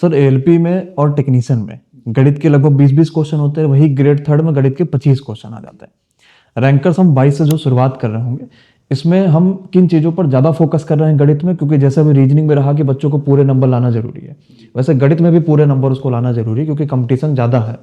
Sir ALP में और technician में गणित के लगभग 20-20 क्वेश्चन होते हैं, वही ग्रेड थर्ड में गणित के 25 क्वेश्चन आ जाते हैं। रैंकर्स हम 22 से जो शुरुआत कर रहे होंगे, इसमें हम किन चीज़ों पर ज़्यादा फोकस कर रहे हैं गणित में, क्योंकि जैसे अभी रीजनिंग में रहा कि बच्चों को पूरे नंबर लाना जरूरी है, वैसे गणित में भी पूरे नंबर उसको लाना जरूरी है, क्योंकि कंपटीशन ज़्यादा है,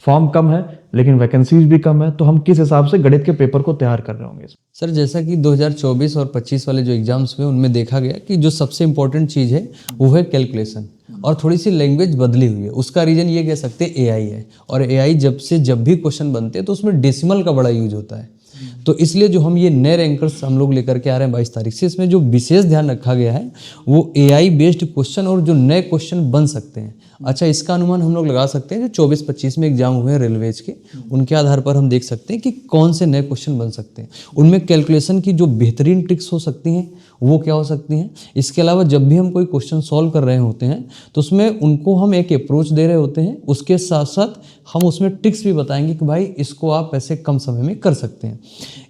फॉर्म कम है लेकिन वैकेंसीज भी कम है। तो हम किस हिसाब से गणित के पेपर को तैयार कर रहे होंगे? सर जैसा कि 2024 और 25 वाले जो एग्जाम्स हुए उनमें देखा गया कि जो सबसे इम्पोर्टेंट चीज़ है वो है कैलकुलेशन, और थोड़ी सी लैंग्वेज बदली हुई है। उसका रीज़न ये कह सकते हैं एआई है, और एआई जब भी क्वेश्चन बनते हैं तो उसमें डेसिमल का बड़ा यूज होता है। तो इसलिए जो हम ये नए रैंकर्स हम लोग लेकर के आ रहे हैं 22 तारीख से, इसमें जो विशेष ध्यान रखा गया है वो एआई बेस्ड क्वेश्चन और जो नए क्वेश्चन बन सकते हैं। अच्छा, इसका अनुमान हम लोग लगा सकते हैं जो 24-25 में एग्जाम हुए हैं रेलवेज के, उनके आधार पर हम देख सकते हैं कि कौन से नए क्वेश्चन बन सकते हैं। उनमें कैलकुलेशन की जो बेहतरीन ट्रिक्स हो सकती हैं वो क्या हो सकती हैं। इसके अलावा जब भी हम कोई क्वेश्चन सॉल्व कर रहे होते हैं तो उसमें उनको हम एक अप्रोच दे रहे होते हैं, उसके साथ साथ हम उसमें ट्रिक्स भी बताएंगे कि भाई इसको आप ऐसे कम समय में कर सकते हैं।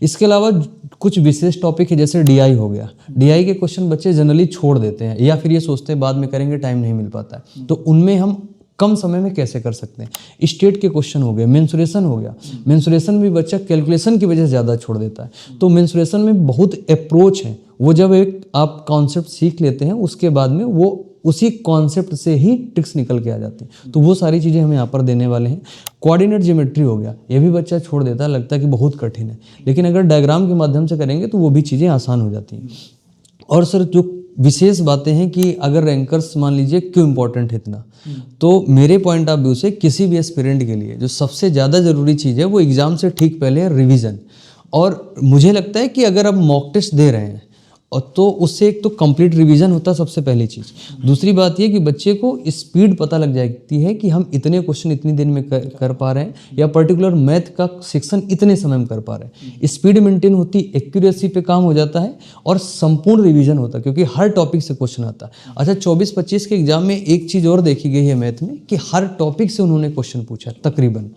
इसके अलावा कुछ विशेष टॉपिक है, जैसे डीआई हो गया। डीआई के क्वेश्चन बच्चे जनरली छोड़ देते हैं या फिर ये सोचते हैं बाद में करेंगे, टाइम नहीं मिल पाता है, तो उनमें हम कम समय में कैसे कर सकते हैं। स्टेट के क्वेश्चन हो गए, मेंसुरेशन हो गया। मेंसुरेशन भी बच्चा कैलकुलेशन की वजह से ज़्यादा छोड़ देता है, तो मेंसुरेशन में बहुत अप्रोच है। वो जब एक आप कॉन्सेप्ट सीख लेते हैं उसके बाद में वो उसी कॉन्सेप्ट से ही ट्रिक्स निकल के आ जाती हैं, तो वो सारी चीज़ें हम यहाँ पर देने वाले हैं। कोऑर्डिनेट ज्योमेट्री हो गया, ये भी बच्चा छोड़ देता है, लगता है कि बहुत कठिन है, लेकिन अगर डायग्राम के माध्यम से करेंगे तो वो भी चीज़ें आसान हो जाती हैं। और सर जो विशेष बातें हैं कि अगर रैंकर्स मान लीजिए क्यों इम्पोर्टेंट है इतना, तो मेरे पॉइंट ऑफ व्यू से किसी भी एस्पिरेंट के लिए जो सबसे ज़्यादा ज़रूरी चीज़ है वो एग्ज़ाम से ठीक पहले है रिवीजन। और मुझे लगता है कि अगर आप मॉक टेस्ट दे रहे हैं और तो उससे एक तो कंप्लीट रिवीजन होता है सबसे पहली चीज़। दूसरी बात ये कि बच्चे को स्पीड पता लग जाती है कि हम इतने क्वेश्चन इतनी देर में कर पा रहे हैं, या पर्टिकुलर मैथ का सेक्शन इतने समय में कर पा रहे हैं। स्पीड मेंटेन होती, एक्यूरेसी पे काम हो जाता है और संपूर्ण रिवीजन होता है, क्योंकि हर टॉपिक से क्वेश्चन आता है। अच्छा, 24-25 के एग्जाम में एक चीज़ और देखी गई है मैथ में कि हर टॉपिक से उन्होंने क्वेश्चन पूछा तकरीबन,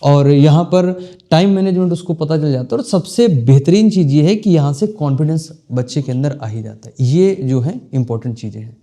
और यहाँ पर टाइम मैनेजमेंट उसको पता चल जाता है। और सबसे बेहतरीन चीज़ ये है कि यहाँ से कॉन्फिडेंस बच्चे के अंदर आ ही जाता है। ये जो है इंपॉर्टेंट चीज़ें हैं।